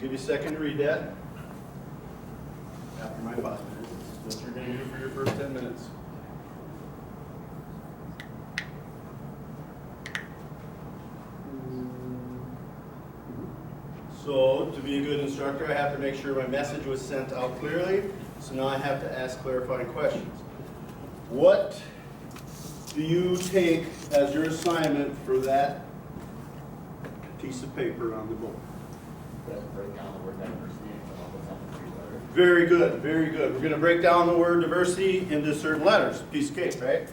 give you a second to read that. After my 5 minutes, this is what you're going to do for your first 10 minutes. So, to be a good instructor, I have to make sure my message was sent out clearly. So now I have to ask clarifying questions. What do you take as your assignment for that piece of paper on the board? Break down the word diversity and come up with something 3 letters. Very good, very good. We're going to break down the word diversity into certain letters. Piece of cake, right?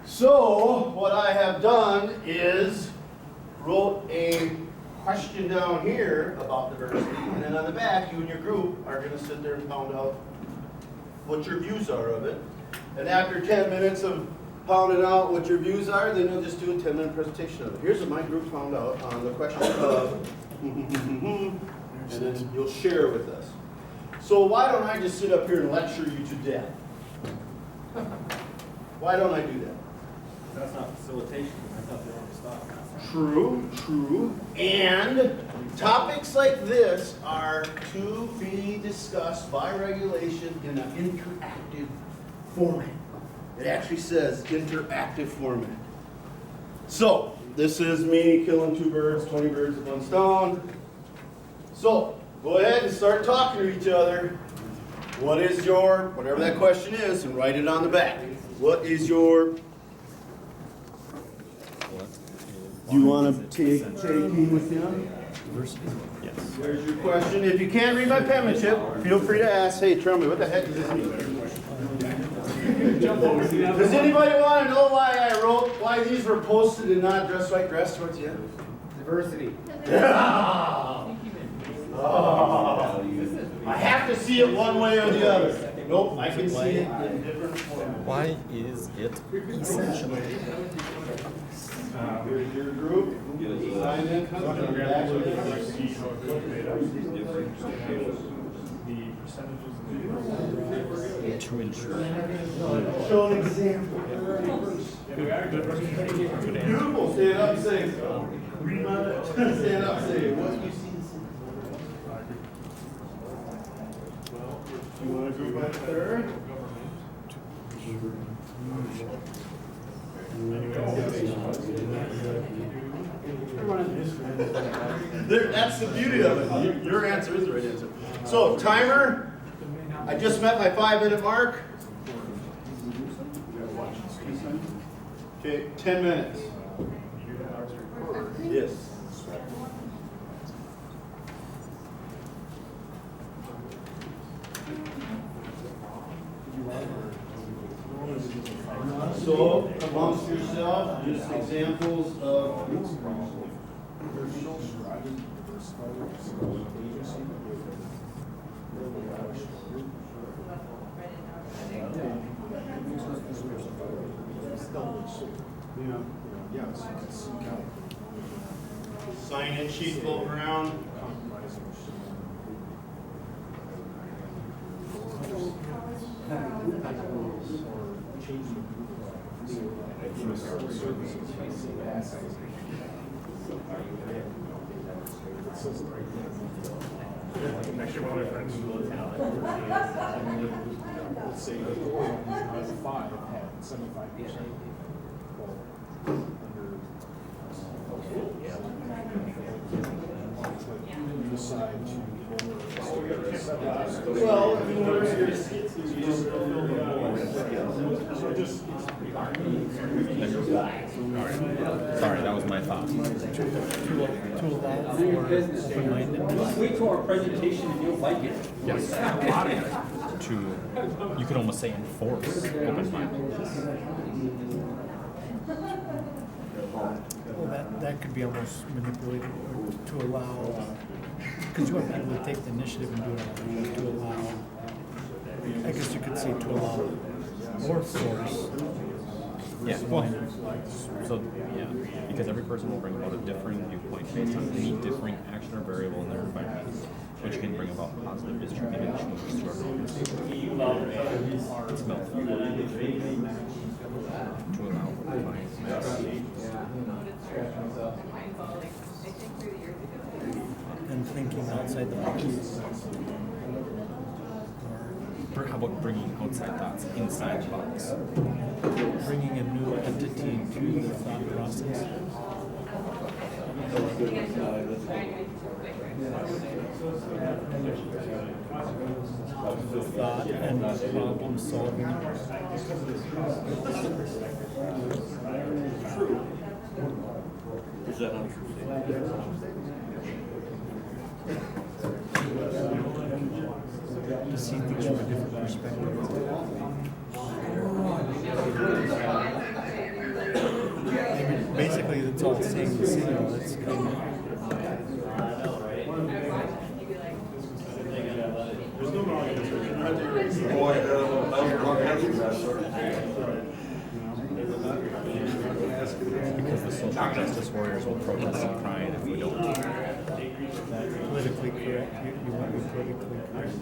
So, what I have done is wrote a question down here about diversity, and then on the back, you and your group are going to sit there and pound out what your views are of it. And after 10 minutes of pounding out what your views are, then you'll just do a 10-minute presentation of it. Here's what my group found out on the question of, and then you'll share with us. So why don't I just sit up here and lecture you to death? Why don't I do that? That's not facilitation. I thought they were to stop. True, true. And topics like this are to be discussed by regulation in an interactive format. It actually says interactive format. So, this is me killing 2 birds, 20 birds with 1 stone. So, go ahead and start talking to each other. What is your, whatever that question is, and write it on the back. What is your, do you want to take me with you? Yes. There's your question. If you can't read my penmanship, feel free to ask, hey, tell me, what the heck does this mean? Does anybody want to know why these were posted and not dressed like dress towards the end? Diversity. Oh. I have to see it one way or the other. Nope, I can see it in different forms. Why is it essential? Here's your group. Sign in. To ensure. Show an example. Beautiful. Stand up and say. Stand up and say. What you see? You want to group right there? That's the beauty of it. Your answer is the right answer. So, timer. I just met my 5-minute mark. Okay, 10 minutes. Yes. So, amongst yourself, just examples of sign-in sheet floating around. Actually, one of my friends let's say 5 had 75%. Decide to Well, Sorry, that was my thought. Wait till our presentation and you'll like it. Yes. You could almost say enforce open-mindedness. Well, that could be almost manipulated to allow, because you want people to take the initiative and do it, to allow, I guess you could say to allow more force. Yeah, well, so, yeah, because every person will bring about a different viewpoint based on any different action or variable in their environment, which can bring about positive distributed changes to our organization. It's about to allow them thinking outside the box. Or how about bringing outside thoughts inside the box? Bringing a new entity to the thought process. Thought and problem solving. Is that untrue? To see things from a different perspective. I mean, basically, it's all saying the same. It's kind of, Because the social justice warriors will protest and cry if we don't. politically correct. You want to be politically correct.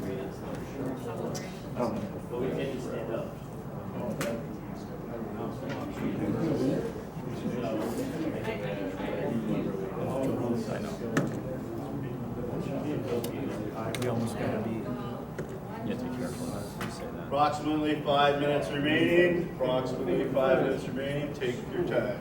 I know. We almost got to be. You have to be careful not to say that. Approximately 5 minutes remaining. Approximately 5 minutes remaining. Take your time.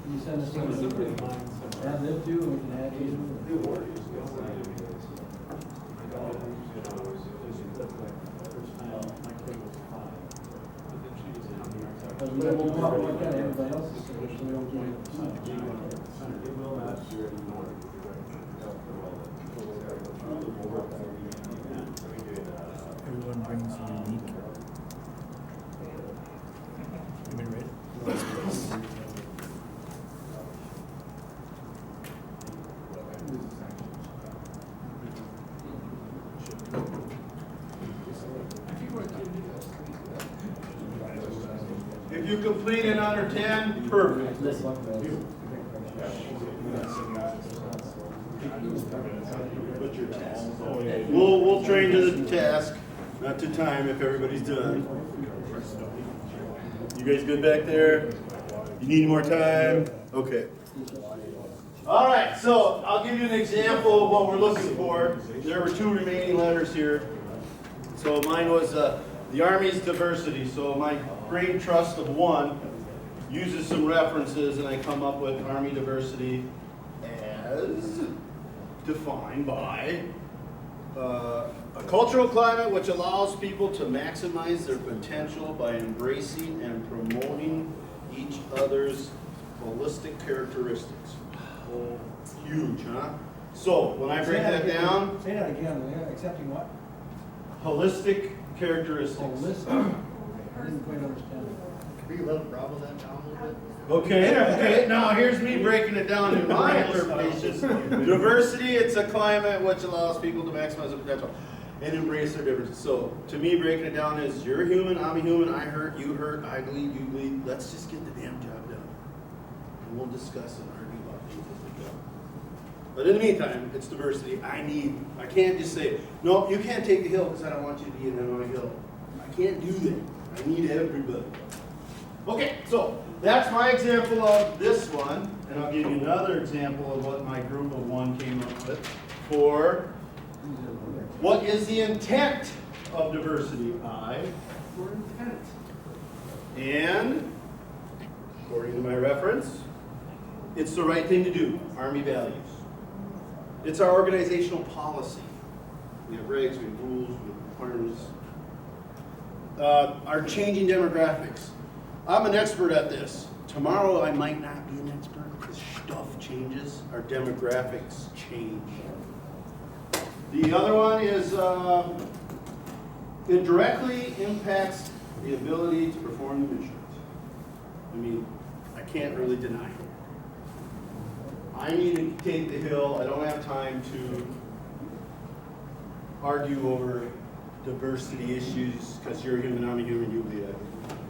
You send us some add them too, we can add you. Because we don't want to look at everybody else's solution, we don't Everyone brings a unique. You been ready? If you complete in under 10, perfect. We'll train to the task, not to time if everybody's done. You guys good back there? You need more time? Okay. All right, so I'll give you an example of what we're looking for. There were 2 remaining letters here. So mine was the Army's diversity. So my brain trust of 1 uses some references, and I come up with Army diversity as defined by a cultural climate which allows people to maximize their potential by embracing and promoting each other's holistic characteristics. Oh, huge, huh? So when I break that down, Say that again, accepting what? holistic characteristics. Holistic. I didn't quite understand. Could you let Bravo that down a little bit? Okay, now here's me breaking it down in my interpretations. Diversity, it's a climate which allows people to maximize their potential and embrace their differences. So, to me, breaking it down is, you're human, I'm a human, I hurt, you hurt, I bleed, you bleed. Let's just get the damn job done. And we'll discuss and argue about things as we go. But in the meantime, it's diversity. I can't just say, no, you can't take the hill because I don't want you to be in Illinois Hill. I can't do that. I need everybody. Okay, so that's my example of this one, and I'll give you another example of what my group of 1 came up with for what is the intent of diversity. I for intent. And according to my reference, it's the right thing to do. Army values. It's our organizational policy. We have regs, we have rules, we have requirements. Our changing demographics. I'm an expert at this. Tomorrow I might not be an expert because stuff changes. Our demographics change. The other one is it directly impacts the ability to perform the mission. I mean, I can't really deny it. I need to take the hill. I don't have time to argue over diversity issues because you're human, I'm a human, you lead it.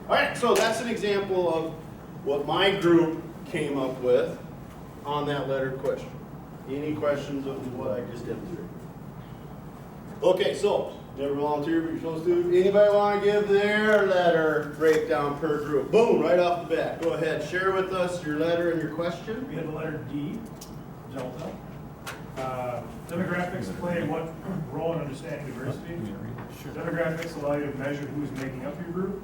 All right, so that's an example of what my group came up with on that lettered question. Any questions of what I just demonstrated? Okay, so never volunteer, but you're supposed to. Anybody want to give their letter breakdown per group? Boom, right off the bat. Go ahead, share with us your letter and your question. We have the letter D, Delta. Demographics play what role in understanding diversity? Demographics allow you to measure who's making up your group.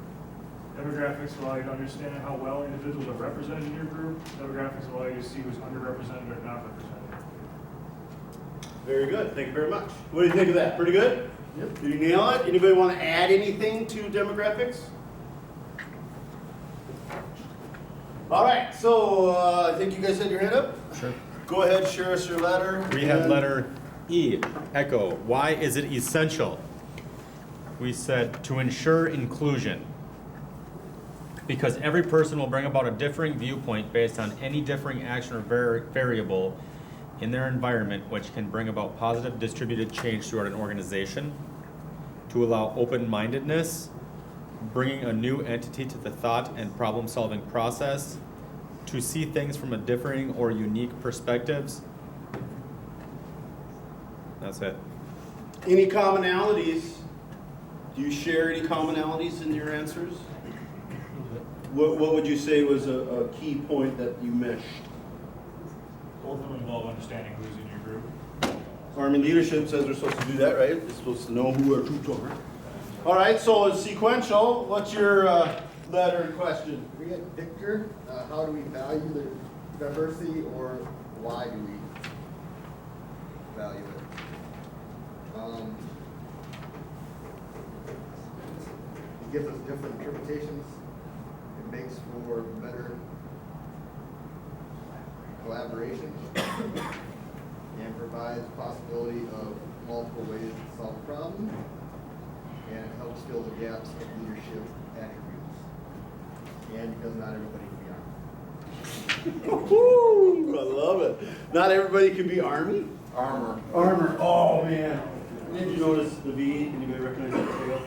Demographics allow you to understand how well individuals are represented in your group. Demographics allow you to see who's underrepresented or not represented. Very good, thank you very much. What do you think of that? Pretty good? Yep. Did you nail it? Anybody want to add anything to demographics? All right, so I think you guys had your hand up. Sure. Go ahead, share us your letter. We have and- letter E, echo. Why is it essential? We said to ensure inclusion. Because every person will bring about a differing viewpoint based on any differing action or variable in their environment, which can bring about positive distributed change throughout an organization. To allow open-mindedness, bringing a new entity to the thought and problem-solving process. To see things from a differing or unique perspectives. That's it. Any commonalities? Do you share any commonalities in your answers? What would you say was a key point that you meshed? Both of them involve understanding who's in your group. Army leadership says we're supposed to do that, right? We're supposed to know who our troops are. All right, so it's sequential. What's your letter in question? We get Victor, how do we value the diversity, or why do we value it? It gives us different interpretations. It makes for better collaboration and provides possibility of multiple ways to solve a problem, and it helps fill the gaps of leadership attributes. And because not everybody can be armed. Woo-hoo, I love it. Not everybody can be Army? Armor. Armor, oh man. Did you notice the V? Anybody recognize that tail?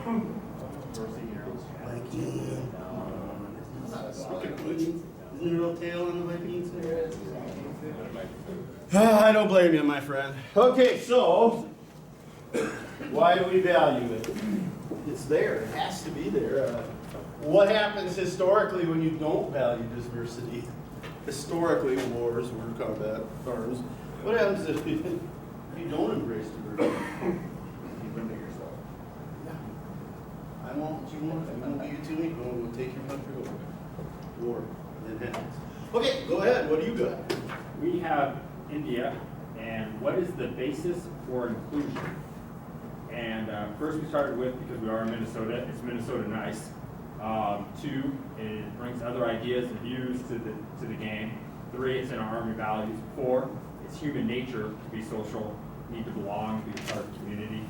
Isn't there no tail on the Vikings there? I don't blame you, my friend. Okay, so why do we value it? It's there. It has to be there. What happens historically when you don't value diversity? Historically, wars, war, combat, arms. What happens if you don't embrace diversity? You limit yourself. Yeah. I won't. You won't. If we won't give it to me, we'll take your country over. War. It happens. Okay, go ahead. What do you got? We have India, and what is the basis for inclusion? And first we started with, because we are in Minnesota, it's Minnesota nice. 2, it brings other ideas and views to the game. 3, it's in our Army values. 4, it's human nature to be social, need to belong, be a part of the community.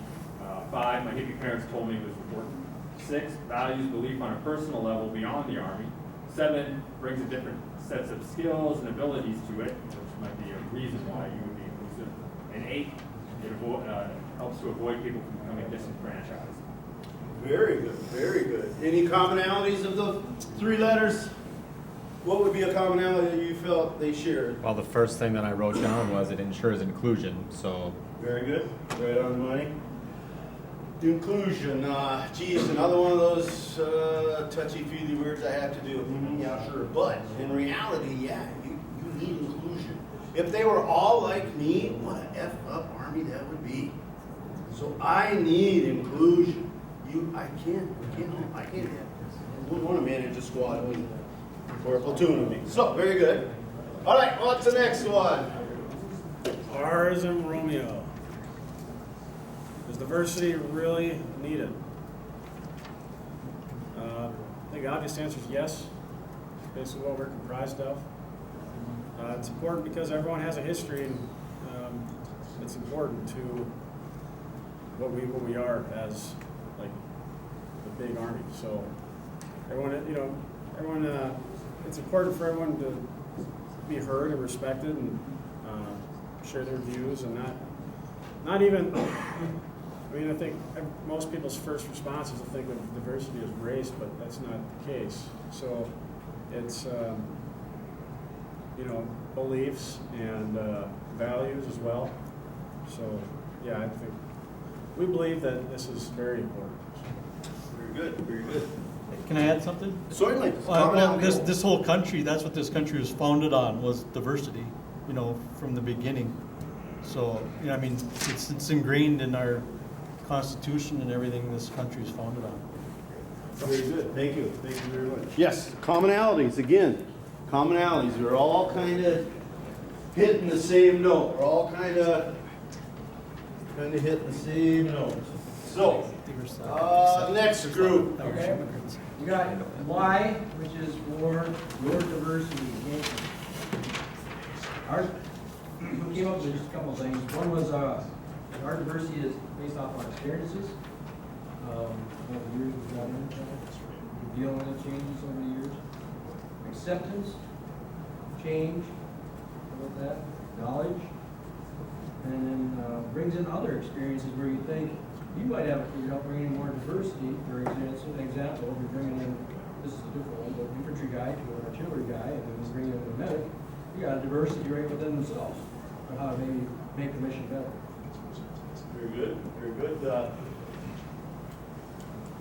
5, my hippie parents told me it was important. 6, values belief on a personal level beyond the Army. 7, brings a different sets of skills and abilities to it, which might be a reason why you would be inclusive. And 8, it helps to avoid people from becoming disenfranchised. Very good. Very good. Any commonalities of the 3 letters? What would be a commonality that you felt they shared? Well, the first thing that I wrote down was it ensures inclusion, so. Very good. Right on the money. Inclusion. Geez, another one of those touchy-feely words I have to do. Yeah, sure. But in reality, yeah, you need inclusion. If they were all like me, what a F up Army that would be. So I need inclusion. I can't have this. I wouldn't want to manage a squad of me or a platoon of me. So, very good. All right, what's the next one? R as in Romeo. Is diversity really needed? I think the obvious answer is yes. It's basically what we're comprised of. It's important because everyone has a history, and it's important to what we are as like the big army. So everyone, it's important for everyone to be heard and respected, and share their views and not even, I mean, I think most people's first response is to think of diversity as race, but that's not the case. So it's, beliefs and values as well. So, yeah, I think, we believe that this is very important. Very good, very good. Can I add something? Certainly. Well, this whole country, that's what this country was founded on, was diversity, from the beginning. So, I mean, it's ingrained in our Constitution and everything this country is founded on. Very good, thank you very much. Yes, commonalities, again, commonalities, we're all kind of hitting the same note, we're all kind of hitting the same note. So, next group. Okay. You got Y, which is for your diversity. We came up with just a couple of things. One was our diversity is based off our experiences. Over the years we've got in dealing with changes over the years. Acceptance, change, how about that? Knowledge. And then brings in other experiences where you think you might have, bring in more diversity. For example, if you're bringing in, this is a different one, but infantry guy to an artillery guy, and then you bring in a medic, you got a diversity right within themselves on how to maybe make the mission better. Very good, very good.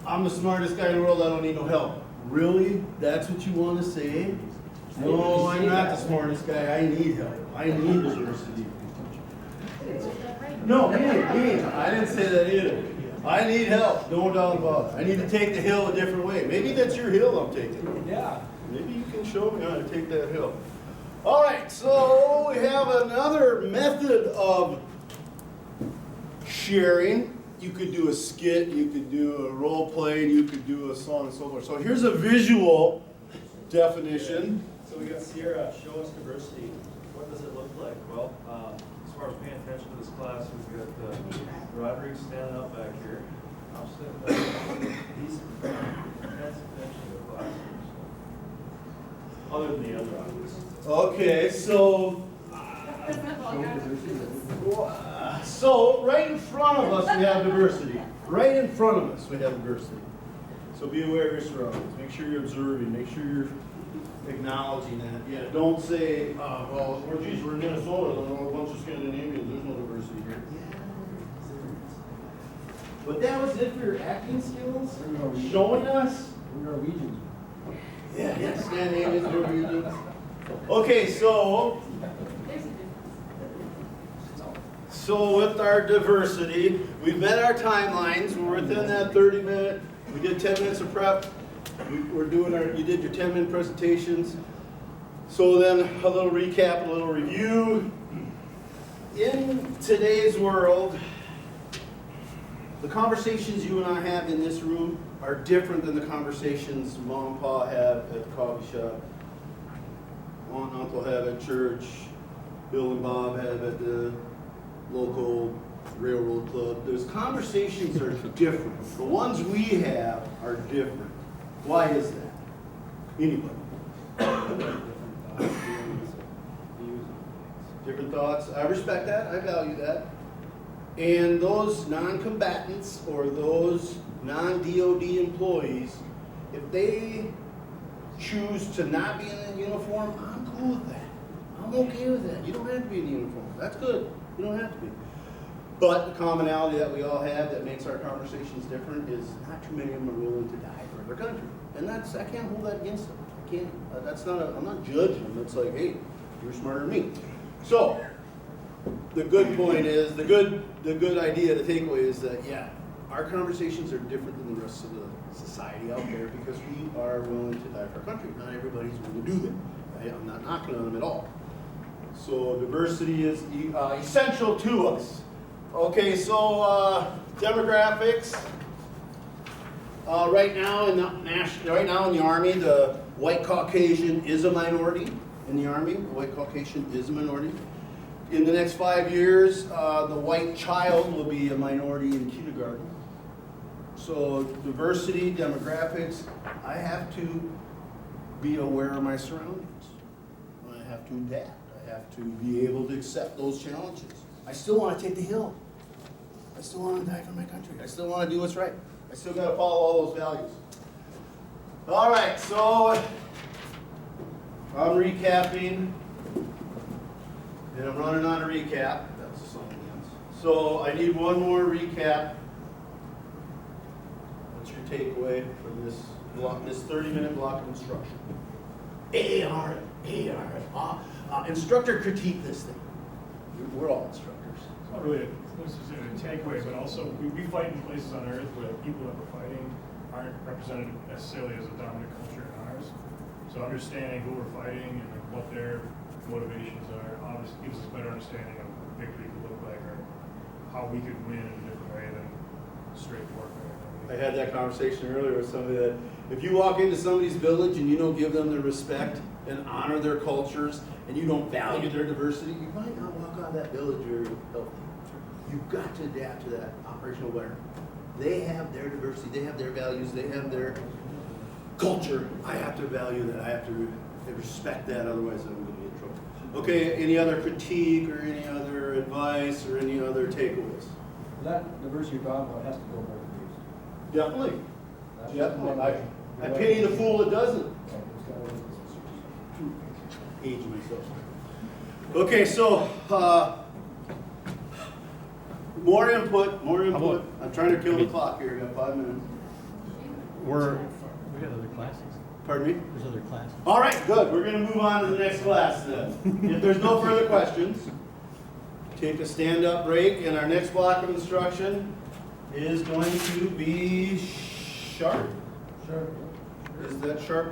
I'm the smartest guy in the world, I don't need no help. Really? That's what you want to say? No, I'm not the smartest guy, I need help. I need diversity. No, me, I didn't say that either. I need help, no doubt about it. I need to take the hill a different way. Maybe that's your hill I'm taking. Yeah. Maybe you can show me how to take that hill. All right, so we have another method of sharing. You could do a skit, you could do a role play, you could do a song and so forth. So here's a visual definition. So we got Sierra, show us diversity. What does it look like? Well, as far as paying attention to this class, we've got Roderick standing up back here. I'll stand back. He's intense attention to the class. Other than the other audience. Okay, so right in front of us we have diversity. Right in front of us we have diversity. So be aware of your surroundings. Make sure you're observing. Make sure you're acknowledging that. Yeah, don't say, well, geez, we're in Minnesota. There's a bunch of Scandinavians. There's no diversity here. But that was it for your acting skills? Showing us? We're Norwegians. Yeah, Scandinavians, Norwegians. Okay, so with our diversity, we've met our timelines. We're within that 30-minute. We did 10 minutes of prep. We're doing you did your 10-minute presentations. So then a little recap, a little review. In today's world, the conversations you and I have in this room are different than the conversations Mom and Pa have at the coffee shop, Aunt and Uncle have at church, Bill and Bob have at the local railroad club. Those conversations are different. The ones we have are different. Why is that? Anybody? Different thoughts. I respect that. I value that. And those non-combatants or those non-DOD employees, if they choose to not be in a uniform, I'm cool with that. I'm okay with that. You don't have to be in a uniform. That's good. You don't have to be. But the commonality that we all have that makes our conversations different is not too many of them are willing to die for their country. And I can't hold that against them. I can't, I'm not judging them. It's like, hey, you're smarter than me. So, the good point is, the good idea, the takeaway is that, yeah, our conversations are different than the rest of the society out there because we are willing to die for our country. Not everybody's willing to do that. Right? I'm not knocking on them at all. So diversity is essential to us. Okay, so demographics. Right now in the Army, the white Caucasian is a minority in the Army. The white Caucasian is a minority. In the next 5 years, the white child will be a minority in kindergarten. So diversity, demographics, I have to be aware of my surroundings. I have to adapt. I have to be able to accept those challenges. I still want to take the hill. I still want to die for my country. I still want to do what's right. I still got to follow all those values. All right, so I'm recapping, and I'm running on a recap. That's something else. So I need one more recap. What's your takeaway from this block, this 30-minute block of instruction? AAR, instructor critique this thing. We're all instructors. It's not really necessarily a takeaway, but also we fight in places on earth where the people that we're fighting aren't represented necessarily as a dominant culture in ours. So understanding who we're fighting and what their motivations are obviously gives us a better understanding of what victory could look like or how we could win in a different way than straight warfare. I had that conversation earlier with somebody that if you walk into somebody's village and you don't give them the respect and honor their cultures and you don't value their diversity, you might not walk out of that village very healthy. You've got to adapt to that operational environment. They have their diversity, they have their values, they have their culture. I have to value that. I have to respect that, otherwise I'm going to be in trouble. Okay, any other critique or any other advice or any other takeaways? That diversity you're talking about has to go both ways. Definitely. That's Definitely. just I pity the fool that doesn't. It's gotta work. Age myself. Okay, so more input. about- I'm trying to kill the clock here. I got 5 minutes. We got other classes. Pardon me? There's other classes. All right, good. We're going to move on to the next class then. If there's no further questions, take a stand-up break, and our next block of instruction is going to be sharp. Sure. Is that sharp?